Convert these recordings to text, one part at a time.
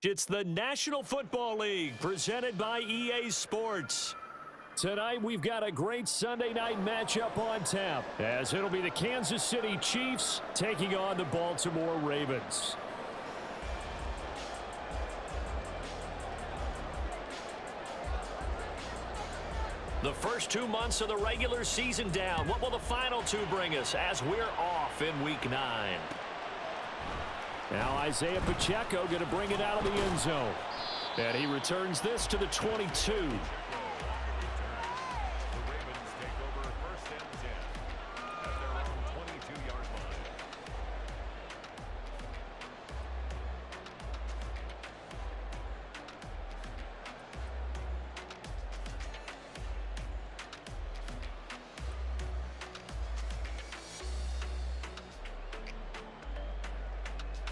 It's the National Football League presented by EA Sports. Tonight we've got a great Sunday night matchup on tap, as it'll be the Kansas City Chiefs taking on the Baltimore Ravens. The first 2 months of the regular season down. What will the final two bring us as we're off in Week 9? Now Isaiah Pacheco going to bring it out of the end zone. And he returns this to the 22.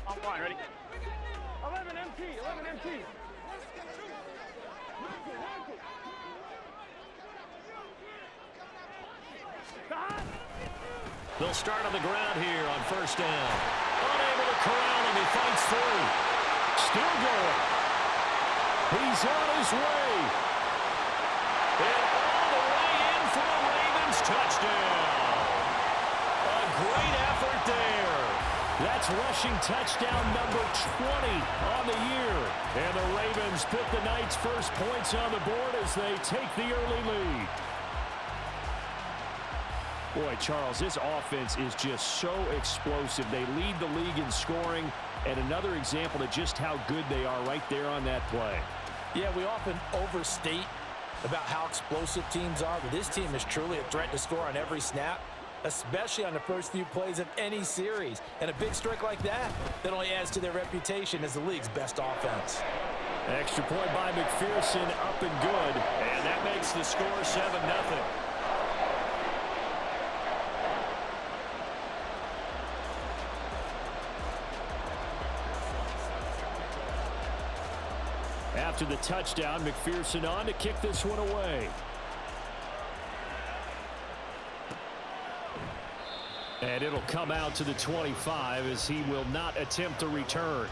I'm fine, ready? 11 MT, 11 MT. They'll start on the ground here on first down. Unable to corral him, he fights through. Still going. He's on his way. And all the way in for a Ravens touchdown. A great effort there. That's rushing touchdown number 20 on the year. And the Ravens put the night's first points on the board as they take the early lead. Boy, Charles, this offense is just so explosive. They lead the league in scoring, and another example of just how good they are right there on that play. Yeah, we often overstate about how explosive teams are, but this team is truly a threat to score on every snap, especially on the first few plays of any series. And a big streak like that only adds to their reputation as the league's best offense. Extra point by McPherson, up and good. And that makes the score 7-0. After the touchdown, McPherson on to kick this one away. And it'll come out to the 25 as he will not attempt to return.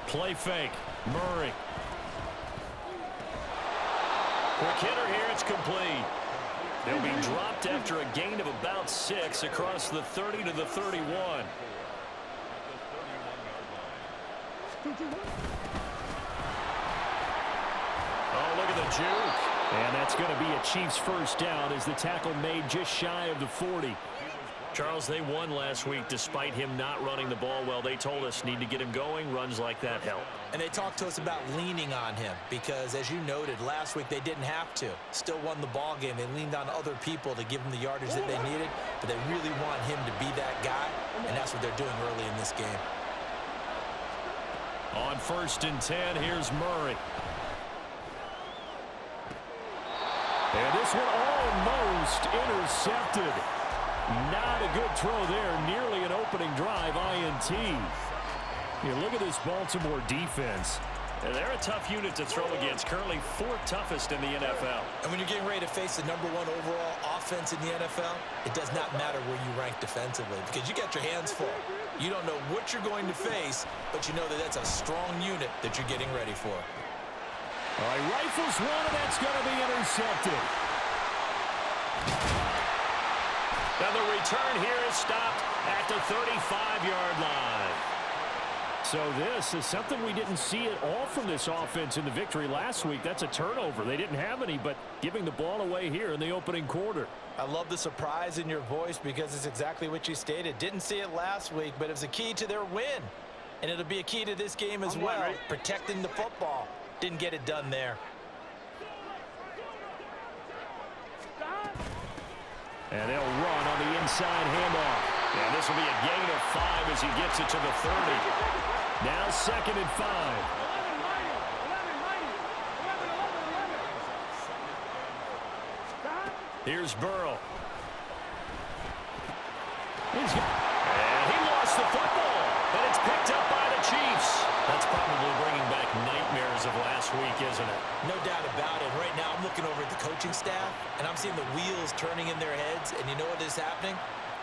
Play fake. Murray. Quick hitter here. It's complete. They'll be dropped after a gain of about 6 across the 30 to the 31. Oh, look at the juke. And that's going to be a Chiefs first down as the tackle made just shy of the 40. Charles, they won last week despite him not running the ball well. They told us need to get him going. Runs like that help. And they talked to us about leaning on him because, as you noted, last week they didn't have to. Still won the ball game. They leaned on other people to give them the yardage that they needed, but they really want him to be that guy, and that's what they're doing early in this game. On 1st and 10, here's Murray. And this one almost intercepted. Not a good throw there. Nearly an opening drive, INT. You look at this Baltimore defense. And they're a tough unit to throw against. Currently 4th toughest in the NFL. And when you're getting ready to face the #1 overall offense in the NFL, it does not matter where you rank defensively because you got your hands full. You don't know what you're going to face, but you know that that's a strong unit that you're getting ready for. All right, rifles one, and that's going to be intercepted. Now the return here is stopped at the 35-yard line. So this is something we didn't see at all from this offense in the victory last week. That's a turnover. They didn't have any, but giving the ball away here in the opening quarter. I love the surprise in your voice because it's exactly what you stated. Didn't see it last week, but it was a key to their win. And it'll be a key to this game as well, protecting the football. Didn't get it done there. And they'll run on the inside handoff. And this will be a gain of 5 as he gets it to the 30. Now 2nd and 5. Here's Burrow. And he lost the football. And it's picked up by the Chiefs. That's probably bringing back nightmares of last week, isn't it? No doubt about it. Right now I'm looking over at the coaching staff, and I'm seeing the wheels turning in their heads. And you know what is happening?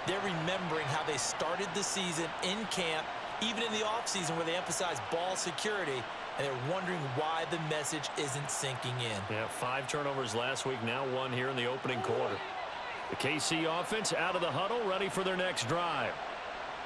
They're remembering how they started the season in camp, even in the offseason where they emphasized ball security, and they're wondering why the message isn't sinking in. Yeah, 5 turnovers last week, now 1 here in the opening quarter. The KC offense out of the huddle, ready for their next drive.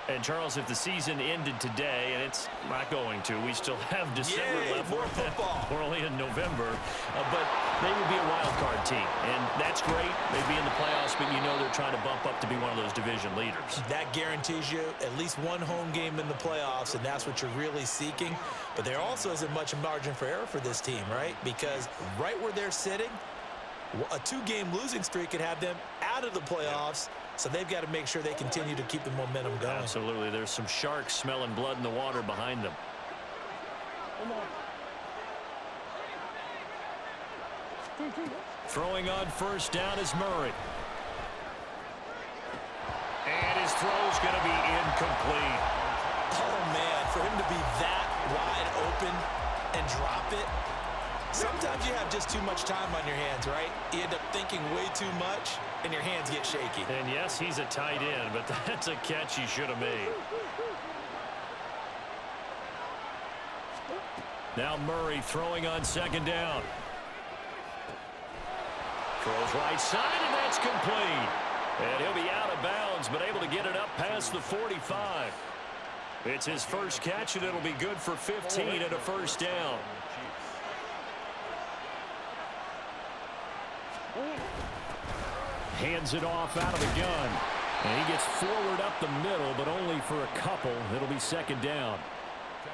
And, Charles, if the season ended today, and it's not going to, we still have December left. More football. We're only in November. But they would be a wild card team. And that's great. They'd be in the playoffs, but you know they're trying to bump up to be one of those division leaders. That guarantees you at least 1 home game in the playoffs, and that's what you're really seeking. But there also isn't much margin for error for this team, right? Because right where they're sitting, a 2-game losing streak could have them out of the playoffs. So they've got to make sure they continue to keep the momentum going. Absolutely. There's some sharks smelling blood in the water behind them. Throwing on 1st down is Murray. And his throw's going to be incomplete. Oh, man, for him to be that wide open and drop it. Sometimes you have just too much time on your hands, right? You end up thinking way too much, and your hands get shaky. And yes, he's a tight end, but that's a catch he should have made. Now Murray throwing on 2nd down. Throws right side, and that's complete. And he'll be out of bounds, but able to get it up past the 45. It's his first catch, and it'll be good for 15 and a 1st down. Hands it off out of the gun. And he gets forward up the middle, but only for a couple. It'll be 2nd down.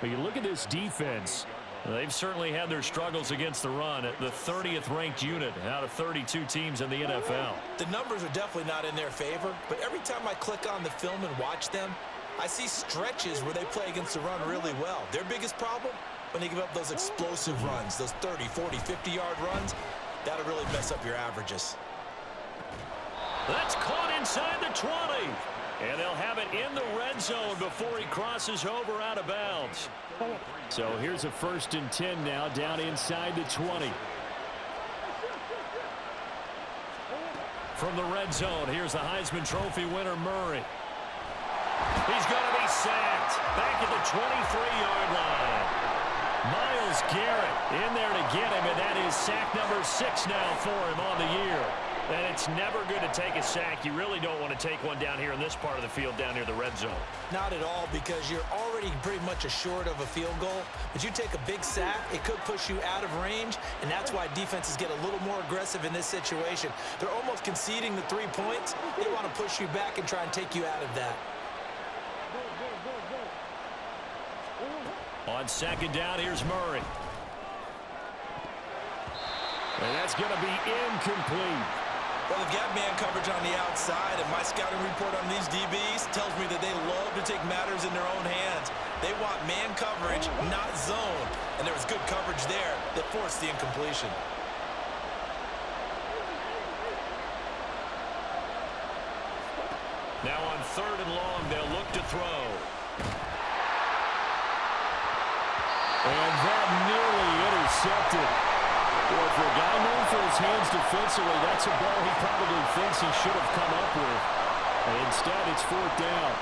But you look at this defense. They've certainly had their struggles against the run at the 30th ranked unit out of 32 teams in the NFL. The numbers are definitely not in their favor, but every time I click on the film and watch them, I see stretches where they play against the run really well. Their biggest problem, when they give up those explosive runs, those 30, 40, 50-yard runs, that'll really mess up your averages. That's caught inside the 20. And they'll have it in the red zone before he crosses over out of bounds. So here's a 1st and 10 now down inside the 20. From the red zone, here's the Heisman Trophy winner, Murray. He's going to be sacked back at the 23-yard line. Myles Garrett in there to get him, and that is sack number 6 now for him on the year. And it's never good to take a sack. You really don't want to take one down here in this part of the field down near the red zone. Not at all, because you're already pretty much assured of a field goal. But you take a big sack, it could push you out of range, and that's why defenses get a little more aggressive in this situation. They're almost conceding the 3 points. They want to push you back and try and take you out of that. On 2nd down, here's Murray. And that's going to be incomplete. Well, they've got man coverage on the outside, and my scouting report on these DBs tells me that they love to take matters in their own hands. They want man coverage, not zone. And there was good coverage there that forced the incompletion. Now on 3rd and long, they'll look to throw. And that nearly intercepted. Well, for a guy known for his hands defensively, that's a ball he probably thinks he should have come up with. And instead, it's 4th down.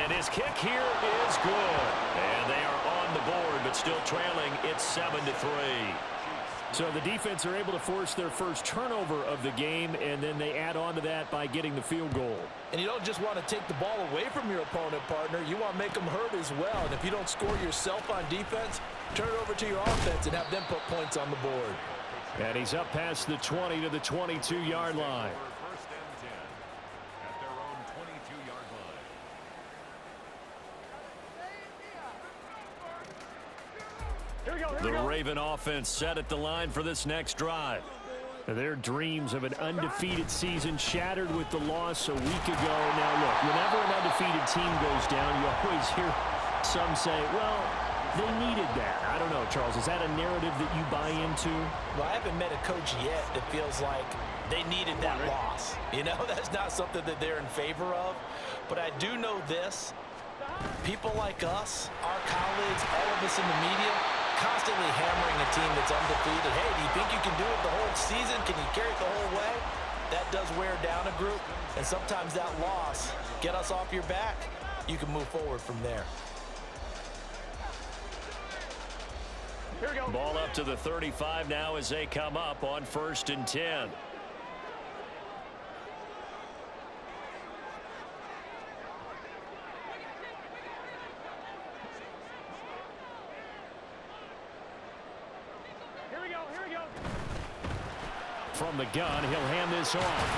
And his kick here is good. And they are on the board, but still trailing. It's 7-3. So the defense are able to force their first turnover of the game, and then they add on to that by getting the field goal. And you don't just want to take the ball away from your opponent, partner. You want to make them hurt as well. And if you don't score yourself on defense, turn it over to your offense and have them put points on the board. And he's up past the 20 to the 22-yard line. The Raven offense set at the line for this next drive. Their dreams of an undefeated season shattered with the loss a week ago. Now, look, whenever an undefeated team goes down, you always hear some say, well, they needed that. I don't know, Charles. Is that a narrative that you buy into? Well, I haven't met a coach yet that feels like they needed that loss. You know, that's not something that they're in favor of. But I do know this. People like us, our colleagues, all of us in the media, constantly hammering a team that's undefeated. Hey, do you think you can do it the whole season? Can you carry it the whole way? That does wear down a group. And sometimes that loss, get us off your back, you can move forward from there. Here we go. Ball up to the 35 now as they come up on 1st and 10. Here we go. From the gun, he'll hand this off.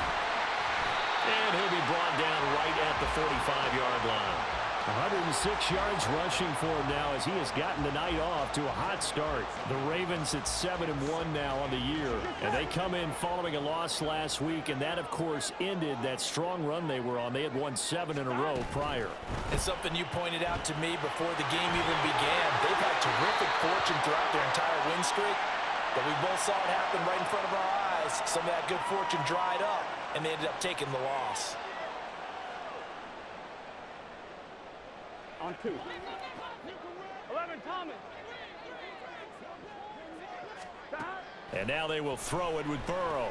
And he'll be brought down right at the 45-yard line. 106 yards rushing for him now as he has gotten the night off to a hot start. The Ravens at 7-1 now on the year. And they come in following a loss last week, and that, of course, ended that strong run they were on. They had won 7 in a row prior. And something you pointed out to me before the game even began, they've had terrific fortune throughout their entire win streak. But we both saw it happen right in front of our eyes. Some of that good fortune dried up, and they ended up taking the loss. On 2. 11, Thomas. And now they will throw it with Burrow.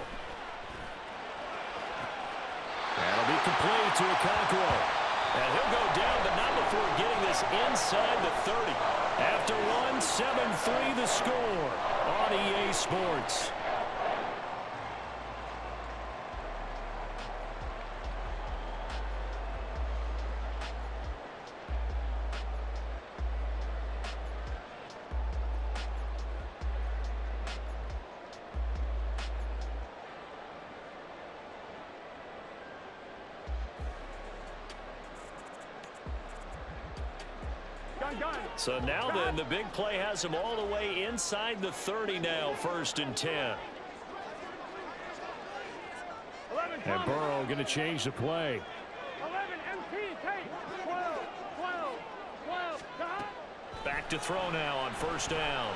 That'll be complete to Okonkwo. And he'll go down, but not before getting this inside the 30. After one, 7-3 the score on EA Sports. So now then, the big play has him all the way inside the 30 now, 1st and 10. And Burrow going to change the play. 11, MT, take. 12. Back to throw now on 1st down.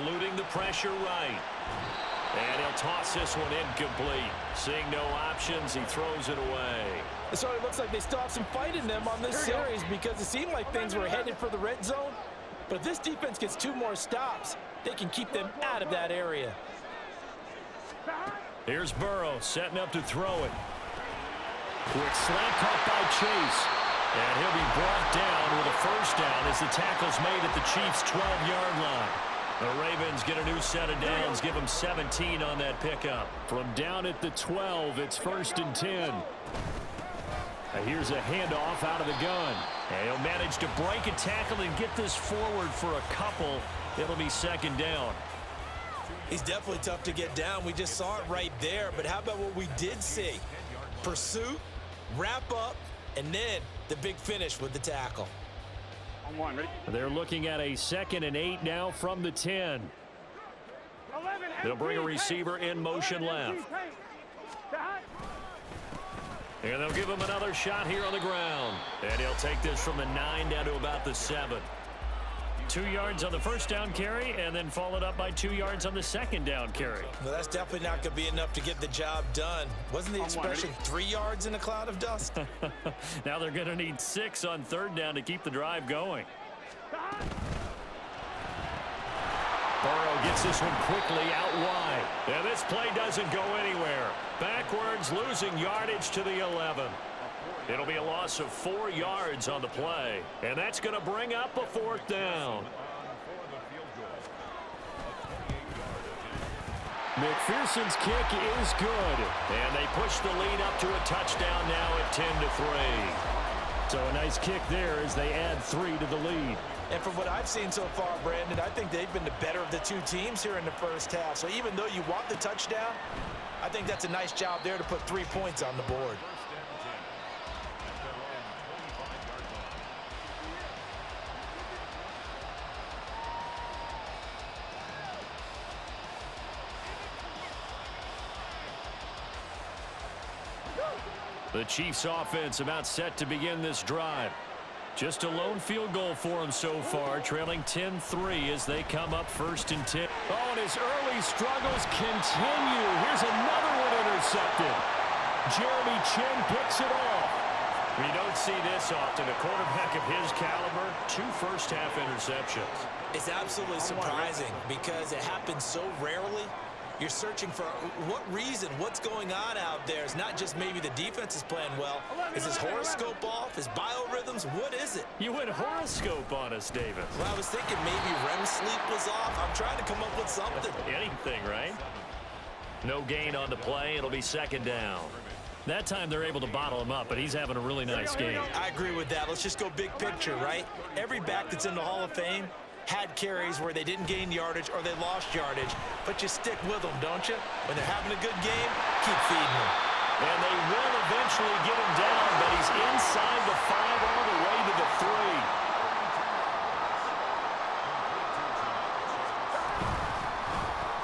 Eluding the pressure right. And he'll toss this one incomplete. Seeing no options, he throws it away. So it looks like they still have some fight in them on this series because it seemed like things were headed for the red zone. But if this defense gets 2 more stops, they can keep them out of that area. Here's Burrow setting up to throw it. Quick slant caught by Chase. And he'll be brought down with a 1st down as the tackle's made at the Chiefs' 12-yard line. The Ravens get a new set of downs, give them 17 on that pickup. From down at the 12, it's 1st and 10. Here's a handoff out of the gun. And he'll manage to break a tackle and get this forward for a couple. It'll be 2nd down. He's definitely tough to get down. We just saw it right there. But how about what we did see? Pursuit, wrap up, and then the big finish with the tackle. On 1, ready? They're looking at a 2nd and 8 now from the 10. 11, They'll bring a receiver in motion left. And they'll give him another shot here on the ground. And he'll take this from the 9 down to about the 7. 2 yards on the 1st down carry, and then followed up by 2 yards on the 2nd down carry. Well, that's definitely not going to be enough to get the job done. Wasn't the expression 3 yards in a cloud of dust? Now they're going to need 6 on 3rd down to keep the drive going. Burrow gets this one quickly out wide. And this play doesn't go anywhere. Backwards, losing yardage to the 11. It'll be a loss of 4 yards on the play. And that's going to bring up a 4th down. McPherson's kick is good. And they push the lead up to a touchdown now at 10-3. So a nice kick there as they add 3 to the lead. And from what I've seen so far, Brandon, I think they've been the better of the 2 teams here in the 1st half. So even though you want the touchdown, I think that's a nice job there to put 3 points on the board. The Chiefs offense about set to begin this drive. Just a lone field goal for him so far, trailing 10-3 as they come up 1st and 10. Oh, and his early struggles continue. Here's another one intercepted. Jeremy Chin picks it off. You don't see this often. A quarterback of his caliber, 2 first-half interceptions. It's absolutely surprising because it happens so rarely. You're searching for what reason, what's going on out there. It's not just maybe the defense is playing well. Is his horoscope off? His biorhythms? What is it? You went horoscope on us, Davis. Well, I was thinking maybe REM sleep was off. I'm trying to come up with something. Anything, right? No gain on the play. It'll be 2nd down. That time they're able to bottle him up, but he's having a really nice game. I agree with that. Let's just go big picture, right? Every back that's in the Hall of Fame had carries where they didn't gain yardage or they lost yardage, but you stick with them, don't you? When they're having a good game, keep feeding them. And they will eventually get him down, but he's inside the 5 all the way to the 3.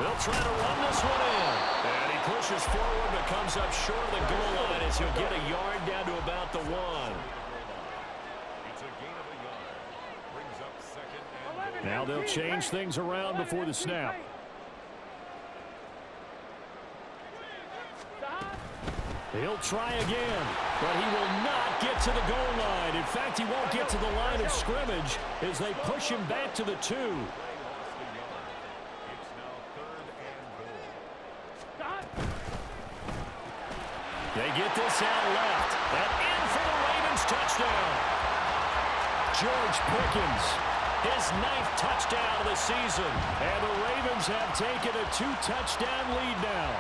They'll try to run this one in. And he pushes forward but comes up short of the goal line as he'll get a yard down to about the 1. Now they'll change things around before the snap. He'll try again, but he will not get to the goal line. In fact, he won't get to the line of scrimmage as they push him back to the 2. They get this out left. And in for the Ravens touchdown. George Pickens, his 9th touchdown of the season. And the Ravens have taken a 2-touchdown lead now.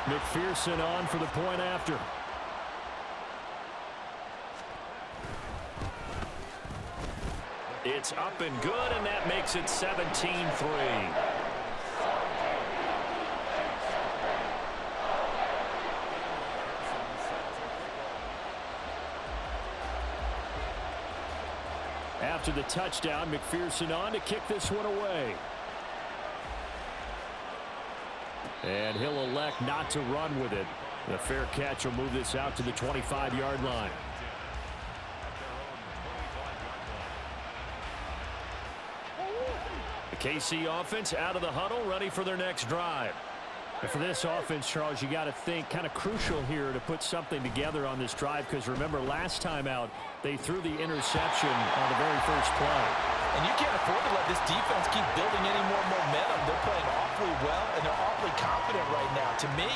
McPherson on for the point after. It's up and good, and that makes it 17-3. After the touchdown, McPherson on to kick this one away. And he'll elect not to run with it. The fair catch will move this out to the 25-yard line. The KC offense out of the huddle, ready for their next drive. And for this offense, Charles, you got to think kind of crucial here to put something together on this drive, because remember last time out they threw the interception on the very first play. And you can't afford to let this defense keep building any more momentum. They're playing awfully well, and they're awfully confident right now. To me,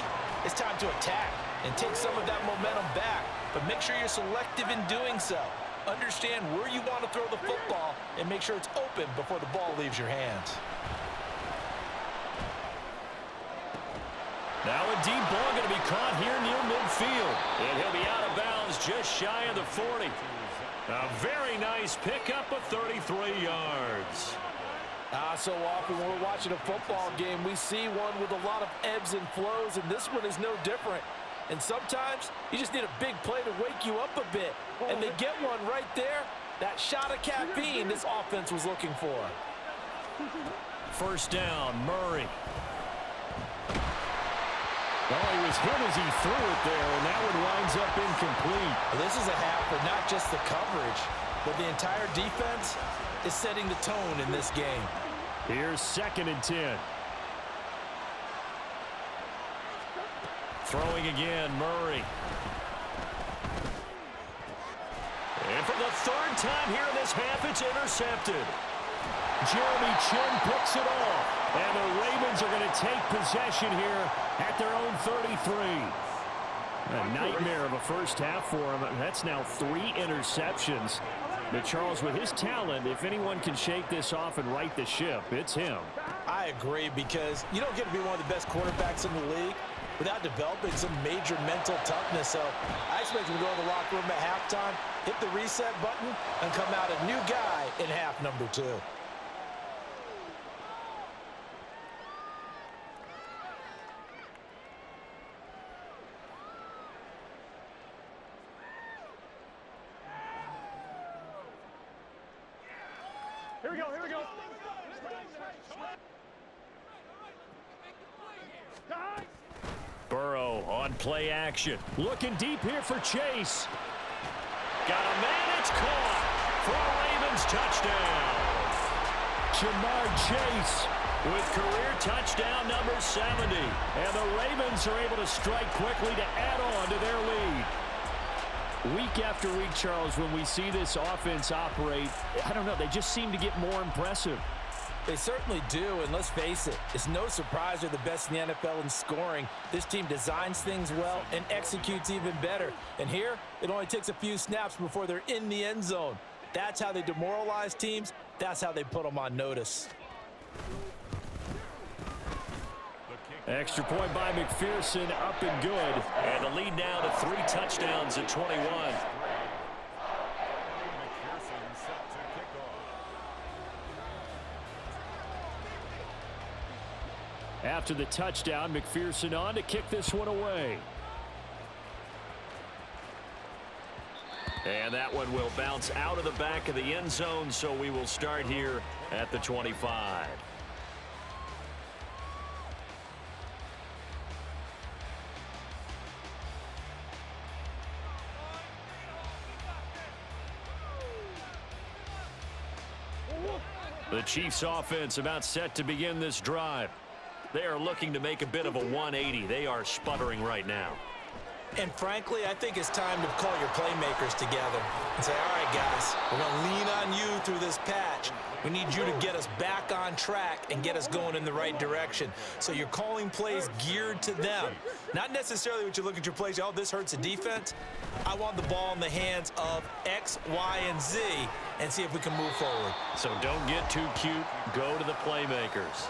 it's time to attack and take some of that momentum back, but make sure you're selective in doing so. Understand where you want to throw the football and make sure it's open before the ball leaves your hands. Now a deep ball going to be caught here near midfield. And he'll be out of bounds just shy of the 40. A very nice pickup of 33 yards. So often when we're watching a football game, we see one with a lot of ebbs and flows, and this one is no different. And sometimes you just need a big play to wake you up a bit. And they get one right there. That shot of caffeine this offense was looking for. 1st down, Murray. Oh, he was hit as he threw it there, and that one winds up incomplete. This is a half for not just the coverage, but the entire defense is setting the tone in this game. Here's 2nd and 10. Throwing again, Murray. And for the 3rd time here in this half, it's intercepted. Jeremy Chin picks it off. And the Ravens are going to take possession here at their own 33. A nightmare of a first half for him. That's now 3 interceptions. But Charles, with his talent, if anyone can shake this off and right the ship, it's him. I agree, because you don't get to be one of the best quarterbacks in the league without developing some major mental toughness. So I expect him to go to the locker room at halftime, hit the reset button, and come out a new guy in half number 2. Here we go, here we go. Burrow on play action. Looking deep here for Chase. Got a man, it's caught for a Ravens touchdown. Jamar Chase with career touchdown number 70. And the Ravens are able to strike quickly to add on to their lead. Week after week, Charles, when we see this offense operate, I don't know, they just seem to get more impressive. They certainly do, and let's face it, it's no surprise they're the best in the NFL in scoring. This team designs things well and executes even better. And here, it only takes a few snaps before they're in the end zone. That's how they demoralize teams. That's how they put them on notice. Extra point by McPherson, up and good. And the lead now to 3 touchdowns at 21. After the touchdown, McPherson on to kick this one away. And that one will bounce out of the back of the end zone, so we will start here at the 25. The Chiefs offense about set to begin this drive. They are looking to make a bit of a 180. They are sputtering right now. And frankly, I think it's time to call your playmakers together and say, all right, guys, we're going to lean on you through this patch. We need you to get us back on track and get us going in the right direction. So you're calling plays geared to them. Not necessarily what you look at your plays, oh, this hurts the defense. I want the ball in the hands of X, Y, and Z and see if we can move forward. So don't get too cute. Go to the playmakers.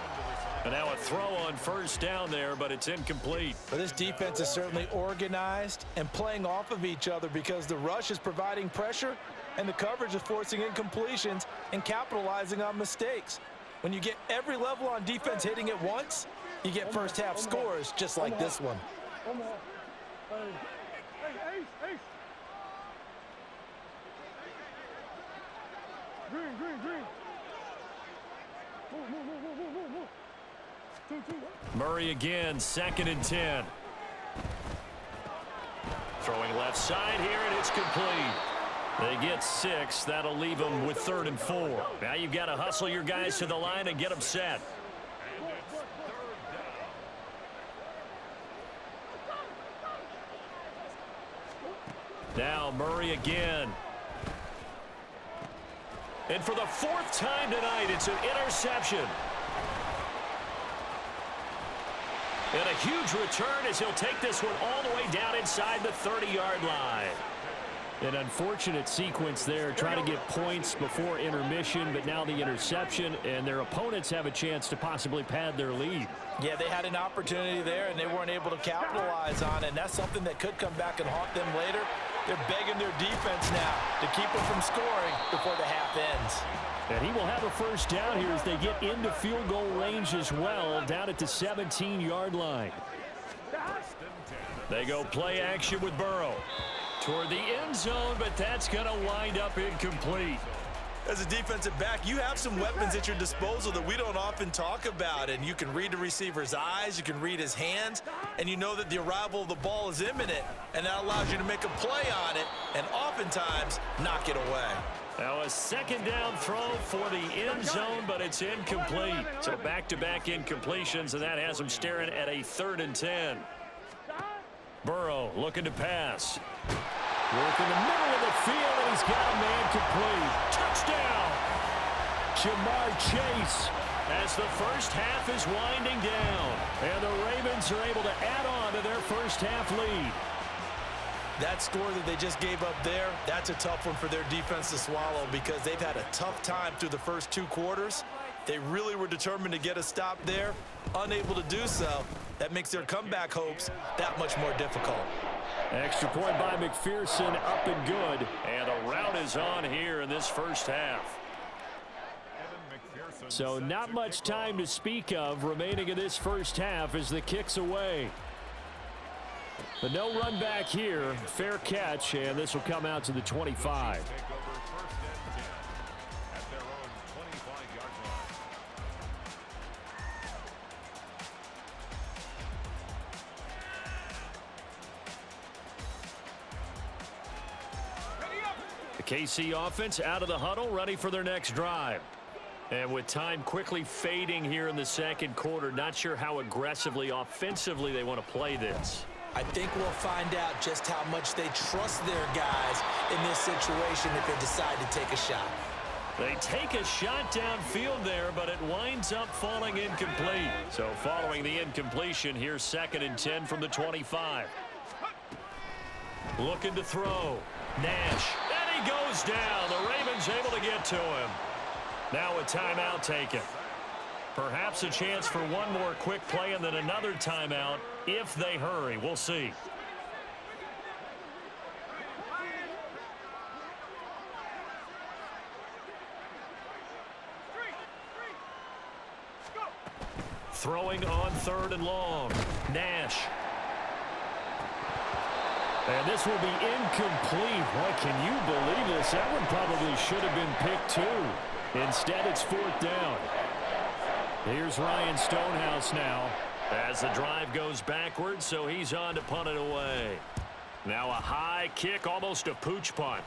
And now a throw on first down there, but it's incomplete. Well, this defense is certainly organized and playing off of each other because the rush is providing pressure and the coverage is forcing incompletions and capitalizing on mistakes. When you get every level on defense hitting at once, you get first half scores just like this one. Green. Move. Murray again, 2nd and 10. Throwing left side here, and it's complete. They get 6. That'll leave them with 3rd and 4. Now you've got to hustle your guys to the line and get them set. Now Murray again. And for the 4th time tonight, it's an interception. And a huge return as he'll take this one all the way down inside the 30-yard line. An unfortunate sequence there, trying to get points before intermission, but now the interception, and their opponents have a chance to possibly pad their lead. Yeah, they had an opportunity there, and they weren't able to capitalize on it, and that's something that could come back and haunt them later. They're begging their defense now to keep them from scoring before the half ends. And he will have a first down here as they get into field goal range as well, down at the 17-yard line. They go play action with Burrow toward the end zone, but that's going to wind up incomplete. As a defensive back, you have some weapons at your disposal that we don't often talk about, and you can read the receiver's eyes, you can read his hands, and you know that the arrival of the ball is imminent, and that allows you to make a play on it and oftentimes knock it away. Now a 2nd down throw for the end zone, but it's incomplete. So back-to-back incompletions, and that has him staring at a 3rd and 10. Burrow looking to pass. Work in the middle of the field, and he's got a man complete. Touchdown! Jamar Chase as the first half is winding down. And the Ravens are able to add on to their first half lead. That score that they just gave up there, that's a tough one for their defense to swallow because they've had a tough time through the first 2 quarters. They really were determined to get a stop there, unable to do so. That makes their comeback hopes that much more difficult. Extra point by McPherson, up and good. And a rout is on here in this first half. So not much time to speak of remaining in this first half as the kick's away. But no run back here. Fair catch, and this will come out to the 25. KC offense out of the huddle, ready for their next drive. And with time quickly fading here in the second quarter, not sure how aggressively, offensively they want to play this. I think we'll find out just how much they trust their guys in this situation if they decide to take a shot. They take a shot downfield there, but it winds up falling incomplete. So following the incompletion, here's 2nd and 10 from the 25. Looking to throw. Nash. And he goes down. The Ravens able to get to him. Now a timeout taken. Perhaps a chance for one more quick play and then another timeout if they hurry. We'll see. Throwing on 3rd and long. Nash. And this will be incomplete. Boy, can you believe this? That one probably should have been picked too. Instead, it's 4th down. Here's Ryan Stonehouse now as the drive goes backwards, so he's on to punt it away. Now a high kick, almost a pooch punt.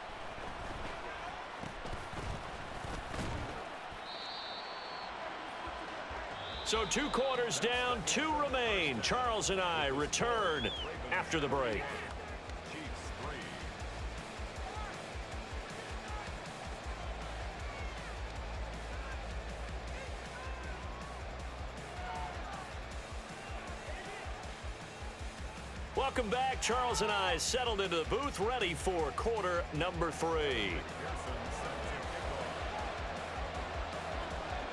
So 2 quarters down, 2 remain. Charles and I return after the break. Welcome back. Charles and I settled into the booth, ready for quarter number 3.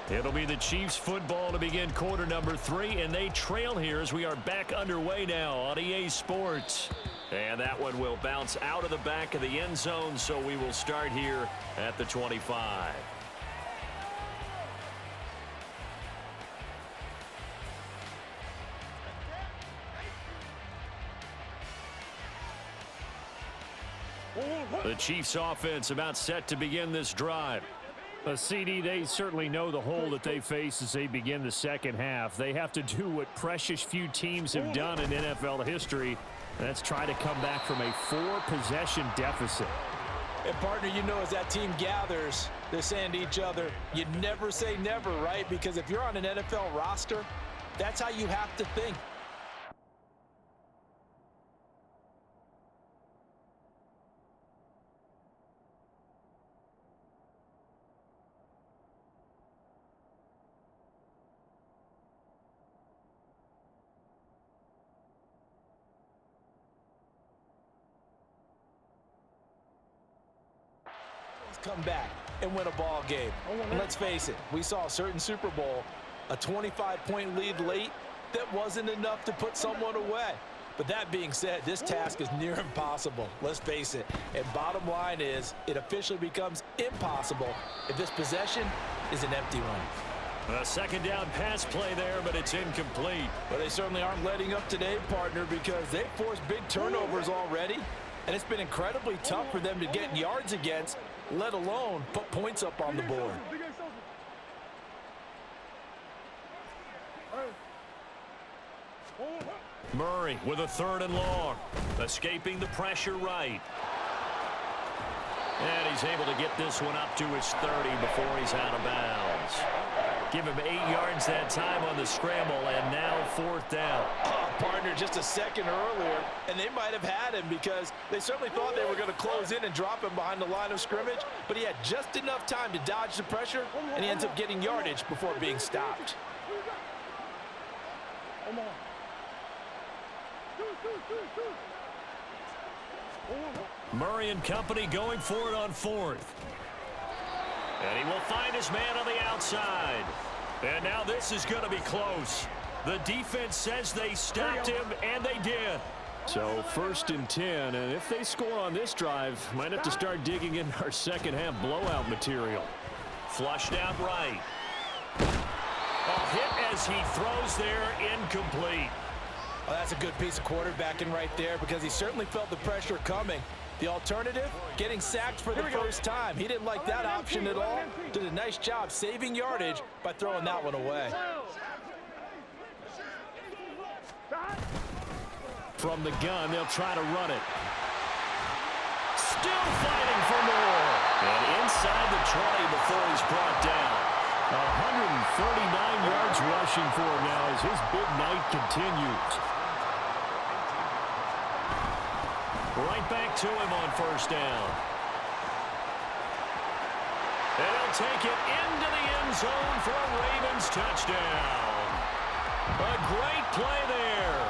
It'll be the Chiefs football to begin quarter number 3, and they trail here as we are back underway now on EA Sports. And that one will bounce out of the back of the end zone, so we will start here at the 25. The Chiefs offense about set to begin this drive. CD, they certainly know the hole that they face as they begin the second half. They have to do what precious few teams have done in NFL history. That's try to come back from a 4-possession deficit. And partner, you know, as that team gathers, they're saying to each other, you never say never, right? Because if you're on an NFL roster, that's how you have to think. Come back and win a ball game. And let's face it, we saw a certain Super Bowl, a 25-point lead late that wasn't enough to put someone away. But that being said, this task is near impossible. Let's face it. And bottom line is, it officially becomes impossible if this possession is an empty one. A second down pass play there, but it's incomplete. But they certainly aren't letting up today, partner, because they've forced big turnovers already. And it's been incredibly tough for them to get yards against, let alone put points up on the board. Murray with a 3rd and long. Escaping the pressure right. And he's able to get this one up to his 30 before he's out of bounds. Give him 8 yards that time on the scramble, and now 4th down. Partner, just a second earlier, and they might have had him because they certainly thought they were going to close in and drop him behind the line of scrimmage, but he had just enough time to dodge the pressure, and he ends up getting yardage before being stopped. Murray and company going for it on 4th. And he will find his man on the outside. And now this is going to be close. The defense says they stopped him, and they did. So 1st and 10, and if they score on this drive, might have to start digging in our second half blowout material. Flushed out right. A hit as he throws there, incomplete. Well, that's a good piece of quarterbacking right there because he certainly felt the pressure coming. The alternative, getting sacked for the first time. He didn't like that option at all. Did a nice job saving yardage by throwing that one away. From the gun, they'll try to run it. Still fighting for more. And inside the 20 before he's brought down. 139 yards rushing for him now as his big night continues. Right back to him on first down. And he'll take it into the end zone for a Ravens touchdown. A great play there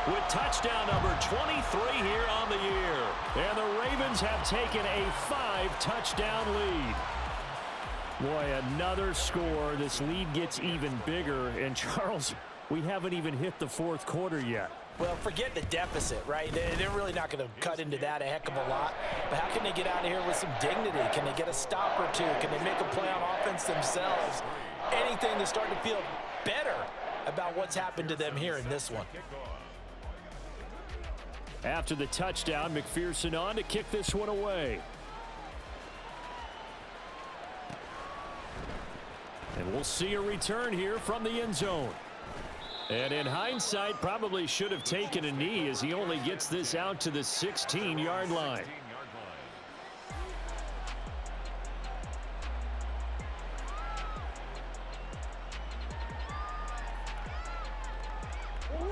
with touchdown number 23 here on the year. And the Ravens have taken a 5-touchdown lead. Boy, another score. This lead gets even bigger. And, Charles, we haven't even hit the fourth quarter yet. Well, forget the deficit, right? They're really not going to cut into that a heck of a lot. But how can they get out of here with some dignity? Can they get a stop or two? Can they make a play on offense themselves? Anything to start to feel better about what's happened to them here in this one. After the touchdown, McPherson on to kick this one away. And we'll see a return here from the end zone. And in hindsight, probably should have taken a knee as he only gets this out to the 16-yard line.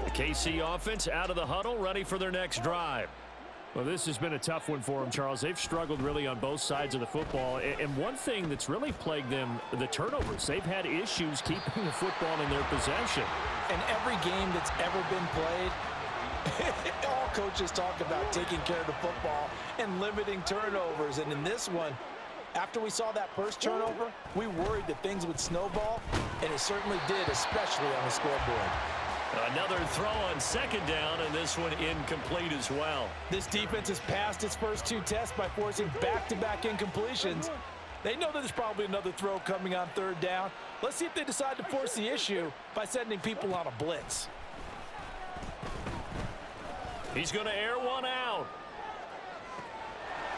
The KC offense out of the huddle, ready for their next drive. Well, this has been a tough one for them, Charles. They've struggled really on both sides of the football. And one thing that's really plagued them, the turnovers. They've had issues keeping the football in their possession. And every game that's ever been played, all coaches talk about taking care of the football and limiting turnovers. And in this one, after we saw that first turnover, we worried that things would snowball, and it certainly did, especially on the scoreboard. Another throw on second down, and this one incomplete as well. This defense has passed its first two tests by forcing back-to-back incompletions. They know that there's probably another throw coming on third down. Let's see if they decide to force the issue by sending people on a blitz. He's going to air one out.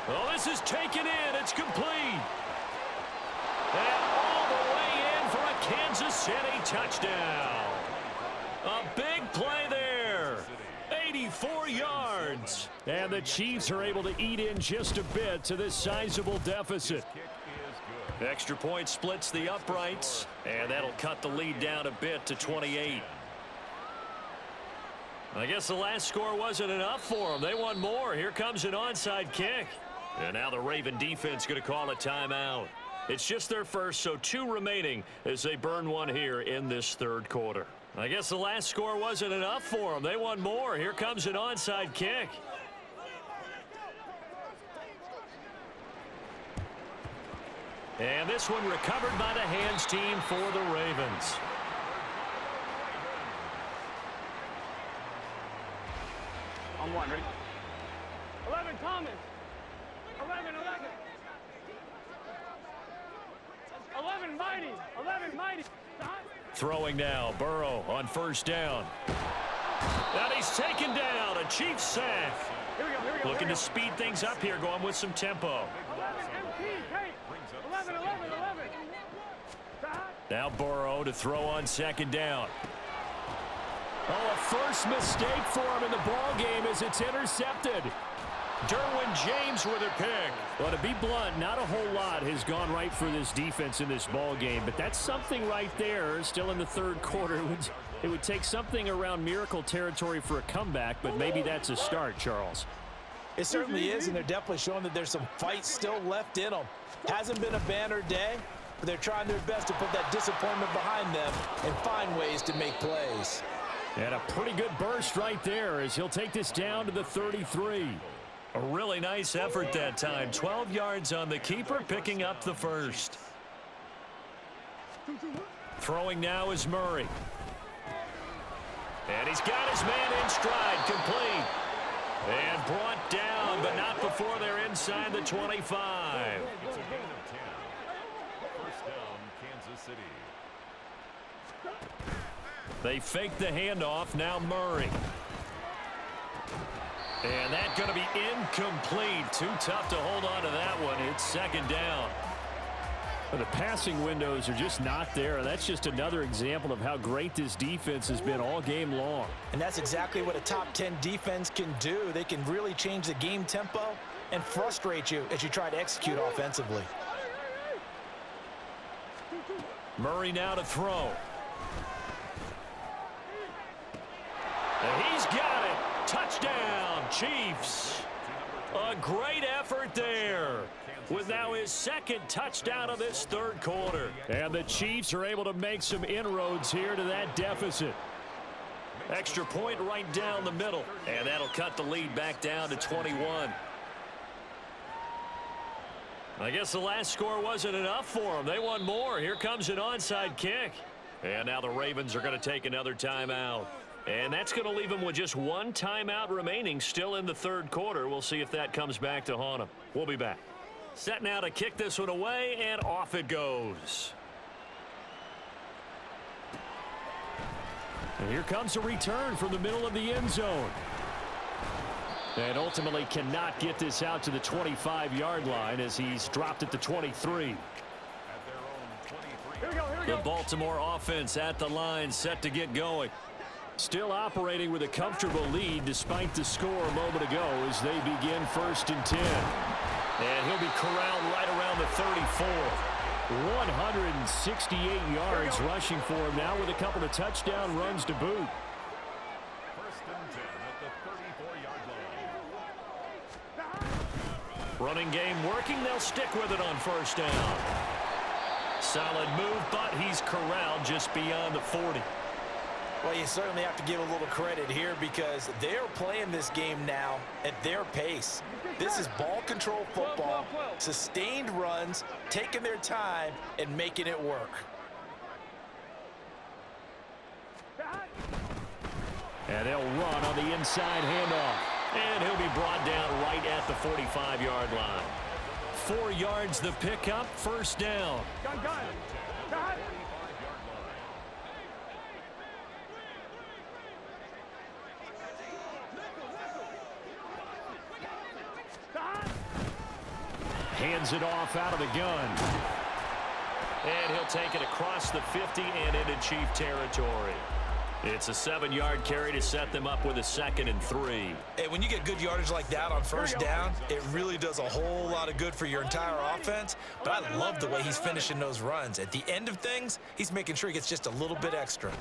Oh, this is taken in. It's complete. And all the way in for a Kansas City touchdown. A big play there. 84 yards. And the Chiefs are able to eat in just a bit to this sizable deficit. Extra point splits the uprights, and that'll cut the lead down a bit to 28. I guess the last score wasn't enough for them. They want more. Here comes an onside kick. And now the Raven defense going to call a timeout. It's just their first, so 2 remaining as they burn one here in this third quarter. I guess the last score wasn't enough for them. They want more. Here comes an onside kick. And this one recovered by the hands team for the Ravens. On one, ready? 11, Thomas. 11, 11, Mighty. 11, Mighty. Throwing now, Burrow on first down. And he's taken down, a Chiefs sack. Here we go. Looking to speed things up here, going with some tempo. 11, MT, Kate. 11. Now Burrow to throw on second down. Oh, a first mistake for him in the ball game as it's intercepted. Derwin James with a pick. Well, to be blunt, not a whole lot has gone right for this defense in this ball game, but that's something right there. Still in the third quarter. It would take something around miracle territory for a comeback, but maybe that's a start, Charles. It certainly is, and they're definitely showing that there's some fight still left in them. Hasn't been a banner day, but they're trying their best to put that disappointment behind them and find ways to make plays. And a pretty good burst right there as he'll take this down to the 33. A really nice effort that time. 12 yards on the keeper, picking up the first. Throwing now is Murray. And he's got his man in stride, complete. And brought down, but not before they're inside the 25. It's a gain of 10. First down, Kansas City. They fake the handoff, now Murray. And that's going to be incomplete. Too tough to hold on to that one. It's second down. But the passing windows are just not there. That's just another example of how great this defense has been all game long. And that's exactly what a top 10 defense can do. They can really change the game tempo and frustrate you as you try to execute offensively. Murray now to throw. And he's got it. Touchdown, Chiefs. A great effort there, with now his second touchdown of this third quarter. And the Chiefs are able to make some inroads here to that deficit. Extra point right down the middle, and that'll cut the lead back down to 21. I guess the last score wasn't enough for them. They want more. Here comes an onside kick. And now the Ravens are going to take another timeout. And that's going to leave them with just one timeout remaining still in the third quarter. We'll see if that comes back to haunt them. We'll be back. Set now to kick this one away, and off it goes. And here comes a return from the middle of the end zone. And ultimately cannot get this out to the 25-yard line as he's dropped at the 23. The Baltimore offense at the line, set to get going. Still operating with a comfortable lead despite the score a moment ago as they begin 1st and 10. And he'll be corralled right around the 34. 168 yards rushing for him now with a couple of touchdown runs to boot. 1st and 10 at the 34-yard line. Running game working. They'll stick with it on 1st down. Solid move, but he's corralled just beyond the 40. Well, you certainly have to give a little credit here because they're playing this game now at their pace. This is ball control football, sustained runs, taking their time, and making it work. And they'll run on the inside handoff. And he'll be brought down right at the 45-yard line. 4 yards the pickup, 1st down. Gun. Hands it off out of the gun. And he'll take it across the 50 and into Chief territory. It's a 7-yard carry to set them up with a 2nd and 3. Hey, when you get good yardage like that on 1st down, it really does a whole lot of good for your entire offense. But I love the way he's finishing those runs. At the end of things, he's making sure he gets just a little bit extra.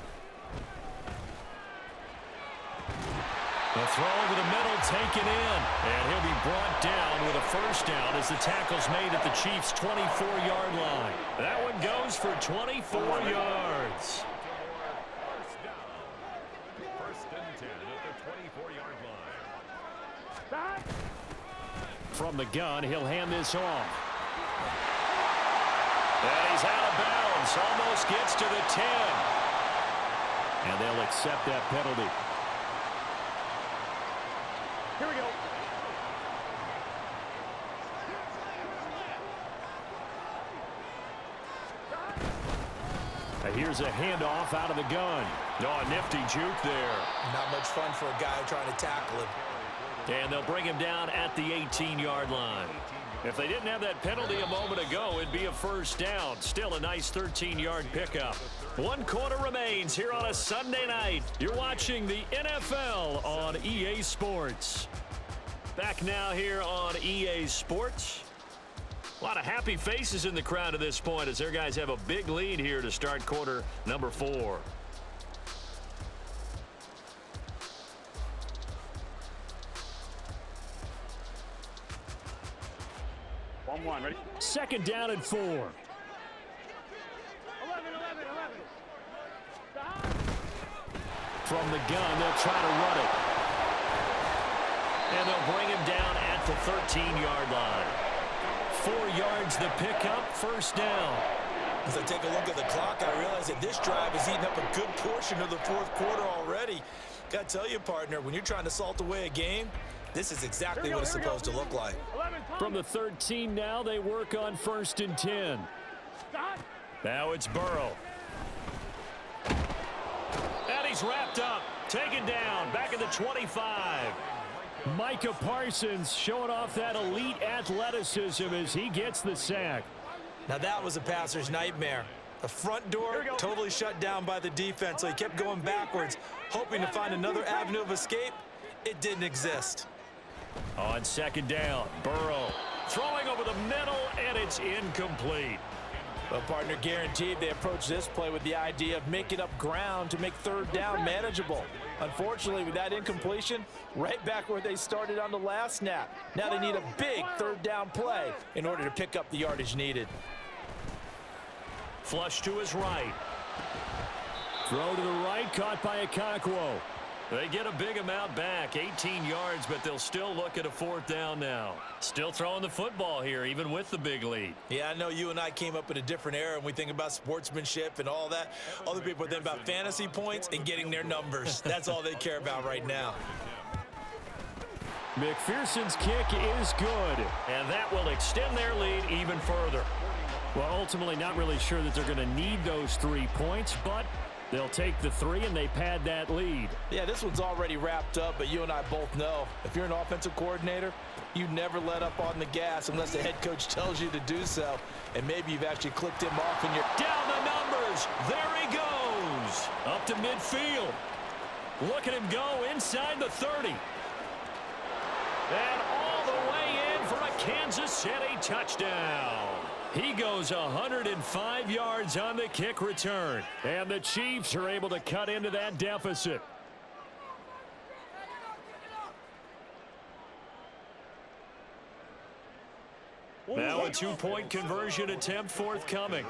The throw over the middle taken in. And he'll be brought down with a 1st down as the tackle's made at the Chiefs' 24-yard line. That one goes for 24 yards. From the gun, he'll hand this off. And he's out of bounds. Almost gets to the 10. And they'll accept that penalty. Here we go. Here's a handoff out of the gun. Oh, a nifty juke there. Not much fun for a guy trying to tackle him. And they'll bring him down at the 18-yard line. If they didn't have that penalty a moment ago, it'd be a 1st down. Still a nice 13-yard pickup. 1 quarter remains here on a Sunday night. You're watching the NFL on EA Sports. Back now here on EA Sports. A lot of happy faces in the crowd at this point as their guys have a big lead here to start quarter number 4. One, ready? 2nd down and 4. 11. From the gun, they'll try to run it. And they'll bring him down at the 13-yard line. 4 yards the pickup, 1st down. As I take a look at the clock, I realize that this drive has eaten up a good portion of the 4th quarter already. Got to tell you, partner, when you're trying to salt away a game, this is exactly what it's supposed to look like. From the 13 now, they work on 1st and 10. Now it's Burrow. And he's wrapped up, taken down, back at the 25. Micah Parsons showing off that elite athleticism as he gets the sack. Now that was a passer's nightmare. The front door totally shut down by the defense, so he kept going backwards, hoping to find another avenue of escape. It didn't exist. On On second down, Burrow throwing over the middle, and it's incomplete. Well, partner, guaranteed they approach this play with the idea of making up ground to make third down manageable. Unfortunately, with that incompletion, right back where they started on the last snap. Now they need a big third down play in order to pick up the yardage needed. Flush to his right. Throw to the right, caught by Okonkwo. They get a big amount back, 18 yards, but they'll still look at a fourth down now. Still throwing the football here, even with the big lead. Yeah, I know you and I came up in a different era, and we think about sportsmanship and all that. Other people think about fantasy points and getting their numbers. That's all they care about right now. McPherson's kick is good, and that will extend their lead even further. Well, ultimately, not really sure that they're going to need those 3 points, but they'll take the 3 and they pad that lead. Yeah, this one's already wrapped up, but you and I both know if you're an offensive coordinator, you never let up on the gas unless the head coach tells you to do so. And maybe you've actually clicked him off and you're down the numbers. There he goes. Up to midfield. Look at him go inside the 30. And all the way in for a Kansas City touchdown. He goes 105 yards on the kick return. And the Chiefs are able to cut into that deficit. Now a two-point conversion attempt forthcoming.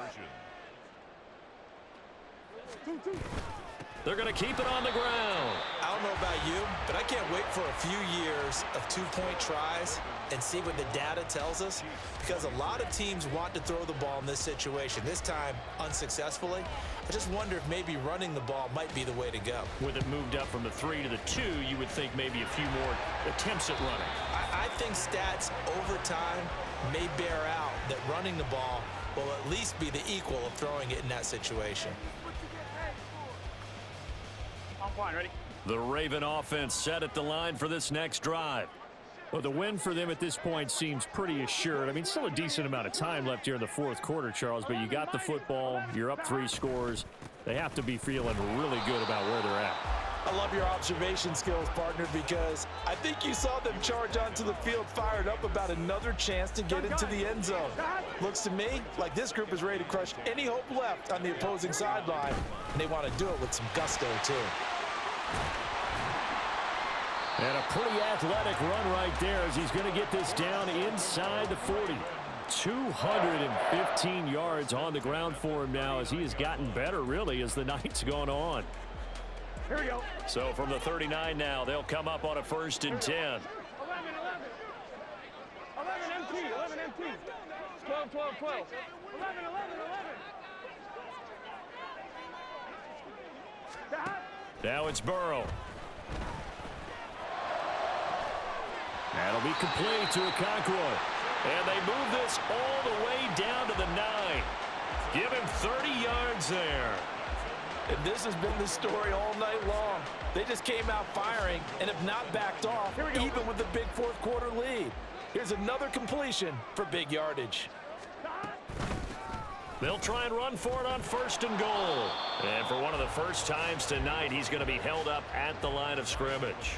They're going to keep it on the ground. I don't know about you, but I can't wait for a few years of two-point tries and see what the data tells us, because a lot of teams want to throw the ball in this situation, this time unsuccessfully. I just wonder if maybe running the ball might be the way to go. With it moved up from the 3 to the 2, you would think maybe a few more attempts at running. I think stats over time may bear out that running the ball will at least be the equal of throwing it in that situation. I'm fine, ready? The Raven offense set at the line for this next drive. Well, the win for them at this point seems pretty assured. I mean, still a decent amount of time left here in the fourth quarter, Charles, but you got the football, you're up 3 scores. They have to be feeling really good about where they're at. I love your observation skills, partner, because I think you saw them charge onto the field fired up about another chance to get into the end zone. Looks to me like this group is ready to crush any hope left on the opposing sideline, and they want to do it with some gusto, too. And a pretty athletic run right there as he's going to get this down inside the 40. 215 yards on the ground for him now as he has gotten better, really, as the night's gone on. Here we go. So from the 39 now, they'll come up on a 1st and 10. 11 MT, 11 MT. 12, 12, 12. 11, 11, 11. Now it's Burrow. That'll be complete to Okonkwo. And they move this all the way down to the 9. Give him 30 yards there. And this has been the story all night long. They just came out firing and have not backed off, even with the big fourth quarter lead. Here's another completion for big yardage. They'll try and run for it on 1st and goal. And for one of the first times tonight, he's going to be held up at the line of scrimmage.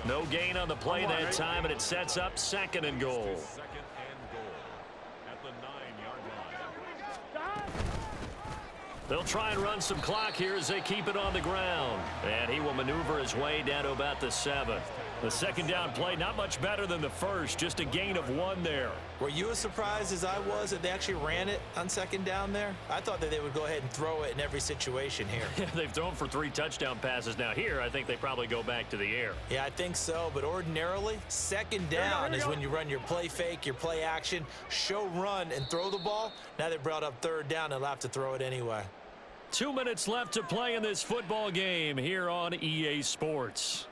No gain on the play that time, and it sets up 2nd and goal. 2nd and goal at the 9-yard line. They'll try and run some clock here as they keep it on the ground. And he will maneuver his way down to about the 7. The 2nd down play, not much better than the first, just a gain of 1 there. Were you as surprised as I was that they actually ran it on 2nd down there? I thought that they would go ahead and throw it in every situation here. They've thrown for 3 touchdown passes. Now here, I think they probably go back to the air. Yeah, I think so, but ordinarily, 2nd down is when you run your play fake, your play action, show run, and throw the ball. Now they brought up 3rd down, they'll have to throw it anyway. 2 minutes left to play in this football game here on EA Sports.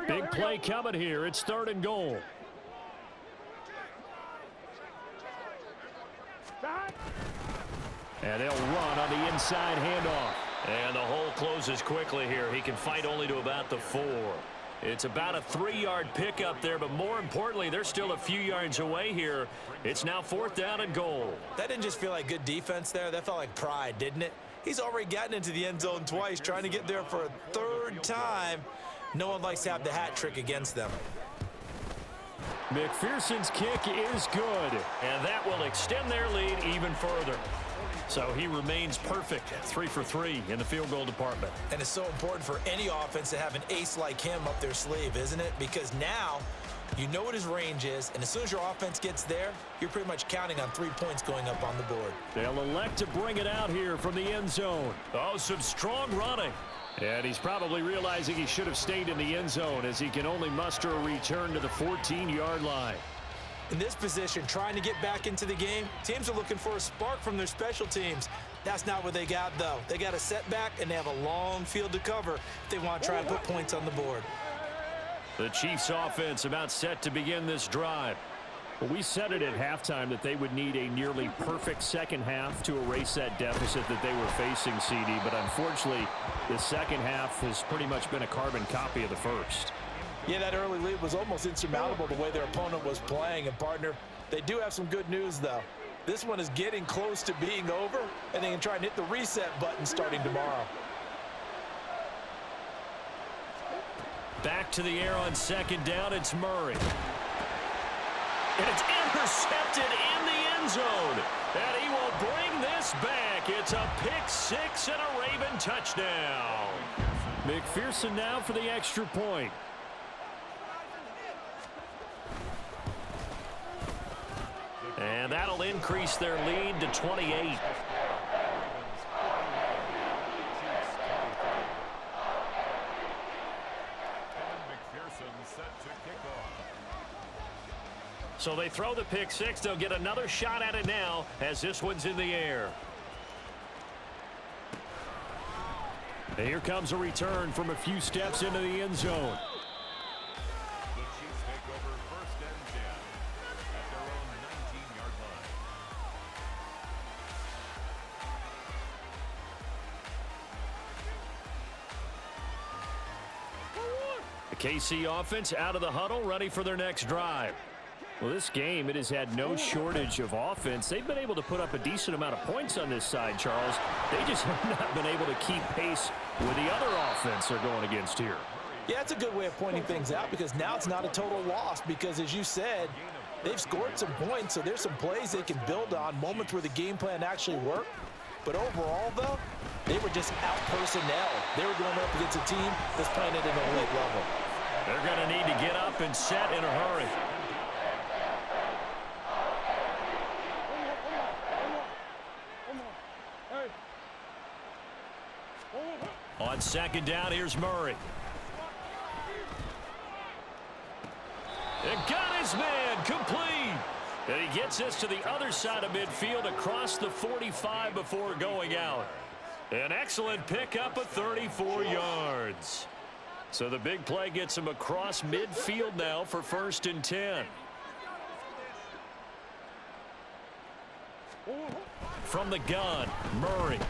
Big play coming here. It's 3rd and goal. And they'll run on the inside handoff. And the hole closes quickly here. He can fight only to about the 4. It's about a 3-yard pickup there, but more importantly, they're still a few yards away here. It's now 4th down and goal. That didn't just feel like good defense there. That felt like pride, didn't it? He's already gotten into the end zone twice, trying to get there for a 3rd time. No one likes to have the hat trick against them. McPherson's kick is good, and that will extend their lead even further. So he remains perfect, 3 for 3 in the field goal department. And it's so important for any offense to have an ace like him up their sleeve, isn't it? Because now you know what his range is, and as soon as your offense gets there, you're pretty much counting on 3 points going up on the board. They'll elect to bring it out here from the end zone. Oh, some strong running. And he's probably realizing he should have stayed in the end zone as he can only muster a return to the 14-yard line. In this position, trying to get back into the game, teams are looking for a spark from their special teams. That's not what they got, though. They got a setback, and they have a long field to cover if they want to try and put points on the board. The Chiefs' offense about set to begin this drive. Well, we said it at halftime that they would need a nearly perfect second half to erase that deficit that they were facing, CD. But unfortunately, the second half has pretty much been a carbon copy of the first. Yeah, that early lead was almost insurmountable the way their opponent was playing. And, partner, they do have some good news, though. This one is getting close to being over, and they can try and hit the reset button starting tomorrow. Back to the air on second down, it's Murray. And it's intercepted in the end zone. And he will bring this back. It's a pick six and a Raven touchdown. McPherson now for the extra point. And that'll increase their lead to 28. So they throw the pick six. They'll get another shot at it now as this one's in the air. And here comes a return from a few steps into the end zone. The Chiefs take over 1st and 10 at their own 19-yard line. The KC offense out of the huddle, ready for their next drive. Well, this game, it has had no shortage of offense. They've been able to put up a decent amount of points on this side, Charles. They just have not been able to keep pace with the other offense they're going against here. Yeah, it's a good way of pointing things out because now it's not a total loss because, as you said, they've scored some points, so there's some plays they can build on, moments where the game plan actually worked. But overall, though, they were just out-personnel. They were going up against a team that's playing at an elite level. They're going to need to get up and set in a hurry. On second down, here's Murray. And got his man complete. And he gets us to the other side of midfield across the 45 before going out. An excellent pickup of 34 yards. So the big play gets him across midfield now for 1st and 10. From the gun, Murray.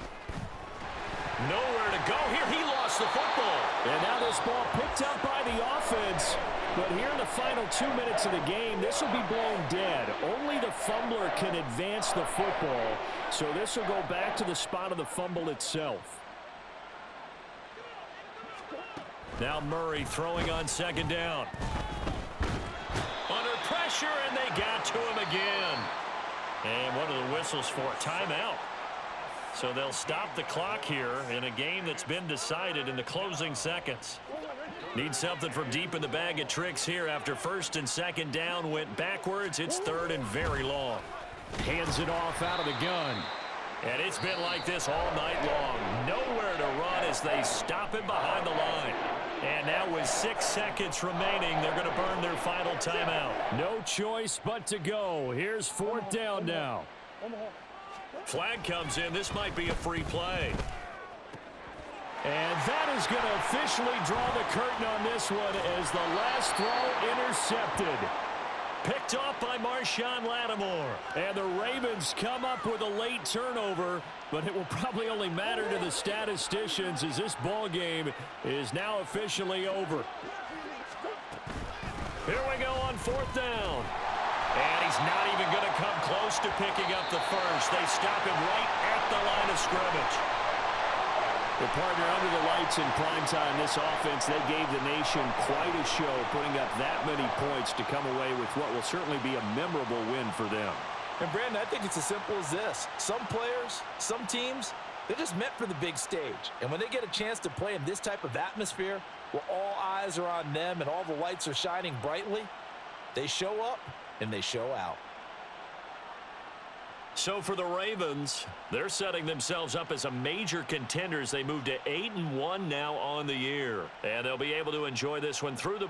Nowhere to go here. He lost the football. And now this ball picked up by the offense. But here in the final 2 minutes of the game, this will be blown dead. Only the fumbler can advance the football. So this will go back to the spot of the fumble itself. Now Murray throwing on second down. Under pressure, and they got to him again. And what are the whistles for? Timeout. So they'll stop the clock here in a game that's been decided in the closing seconds. Need something from deep in the bag of tricks here after 1st and 2nd down went backwards. It's 3rd and very long. Hands it off out of the gun. And it's been like this all night long. Nowhere to run as they stop him behind the line. And now with 6 seconds remaining, they're going to burn their final timeout. No choice but to go. Here's 4th down now. Flag comes in. This might be a free play. And that is going to officially draw the curtain on this one as the last throw intercepted. Picked off by Marshawn Lattimore. And the Ravens come up with a late turnover, but it will probably only matter to the statisticians as this ball game is now officially over. Here we go on 4th down. And he's not even going to come close to picking up the first. They stop him right at the line of scrimmage. Well, partner, under the lights in primetime, this offense, they gave the nation quite a show, putting up that many points to come away with what will certainly be a memorable win for them. And, Brandon, I think it's as simple as this. Some players, some teams, they're just meant for the big stage. And when they get a chance to play in this type of atmosphere, where all eyes are on them and all the lights are shining brightly, they show up and they show out. So for the Ravens, they're setting themselves up as a major contender as they move to 8-1 now on the year. And they'll be able to enjoy this one through the